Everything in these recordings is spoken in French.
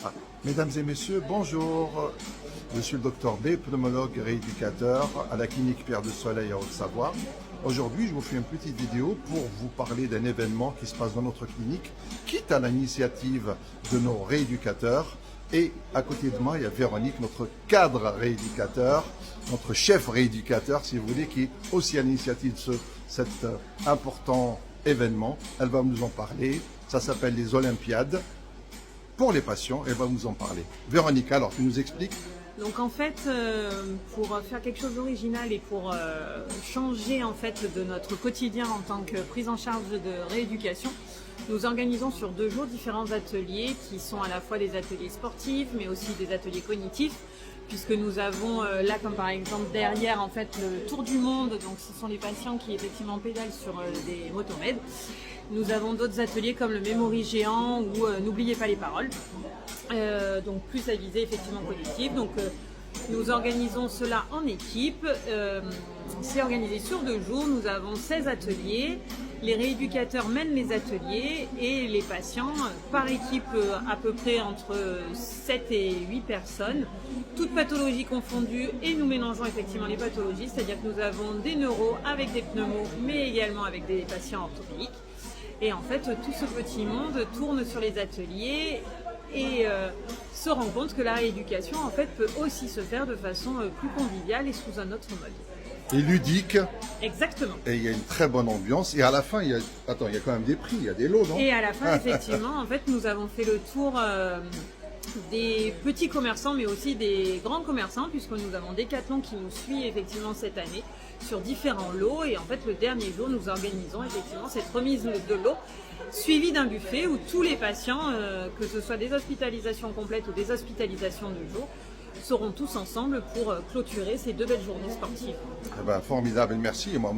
Ah, mesdames et messieurs, bonjour. Je suis le docteur B, pneumologue rééducateur à la clinique Pierre de Soleil à Haute-Savoie. Aujourd'hui, je vous fais une petite vidéo pour vous parler d'un événement qui se passe dans notre clinique, quitte à l'initiative de nos rééducateurs. Et à côté de moi, il y a Véronique, notre cadre rééducateur, notre chef rééducateur, si vous voulez, qui est aussi à l'initiative de cet important événement. Elle va nous en parler. Ça s'appelle les Olympiades. Pour les patients, elle va nous en parler. Véronique, alors tu nous expliques? Donc en fait, pour faire quelque chose d'original et pour changer en fait de notre quotidien en tant que prise en charge de rééducation, nous organisons sur 2 jours différents ateliers qui sont à la fois des ateliers sportifs mais aussi des ateliers cognitifs, puisque nous avons là comme par exemple derrière en fait le tour du monde, donc ce sont les patients qui effectivement pédalent sur des motomèdes. Nous avons d'autres ateliers comme le Memory géant ou N'oubliez pas les paroles, donc plus à visée effectivement cognitive. Donc nous organisons cela en équipe, c'est organisé sur 2 jours, nous avons 16 ateliers, les rééducateurs mènent les ateliers et les patients par équipe à peu près entre 7 et 8 personnes, toutes pathologies confondues, et nous mélangeons effectivement les pathologies, c'est-à-dire que nous avons des neuros avec des pneumos mais également avec des patients orthopédiques. Et en fait, tout ce petit monde tourne sur les ateliers et se rend compte que la rééducation en fait peut aussi se faire de façon plus conviviale et sous un autre mode. Et ludique. Exactement. Et il y a une très bonne ambiance. Et à la fin, il y a quand même des prix, il y a des lots, non? Et à la fin, effectivement, en fait, nous avons fait le tour des petits commerçants, mais aussi des grands commerçants, puisque nous avons Decathlon qui nous suit effectivement cette année sur différents lots. Et en fait, le dernier jour, nous organisons effectivement cette remise de lots, suivie d'un buffet où tous les patients, que ce soit des hospitalisations complètes ou des hospitalisations de jour, seront tous ensemble pour clôturer ces 2 belles journées sportives. Eh ben, formidable, merci. Et moi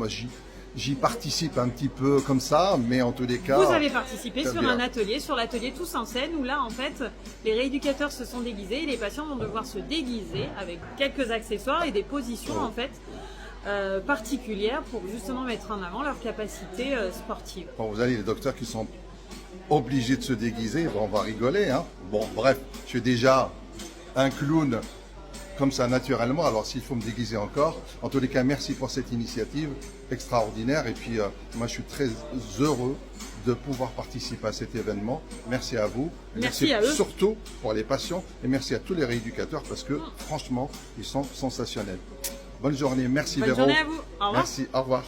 j'y participe un petit peu comme ça, mais en tous les cas... Vous avez participé sur bien. un atelier, sur l'atelier Tous en scène, où là, en fait, les rééducateurs se sont déguisés et les patients vont devoir se déguiser avec quelques accessoires et des positions, en fait, particulières pour justement mettre en avant leur capacité sportive. Bon, vous avez les docteurs qui sont obligés de se déguiser, bon, on va rigoler, hein. Bon, bref, je suis déjà un clown comme ça naturellement, alors s'il faut me déguiser encore, en tous les cas, merci pour cette initiative extraordinaire. Et puis, moi, je suis très heureux de pouvoir participer à cet événement. Merci à vous. Merci à eux. Surtout pour les patients et merci à tous les rééducateurs parce que, franchement, ils sont sensationnels. Bonne journée. Merci, Bonne Véro. journée à vous. Au revoir. Merci. Au revoir.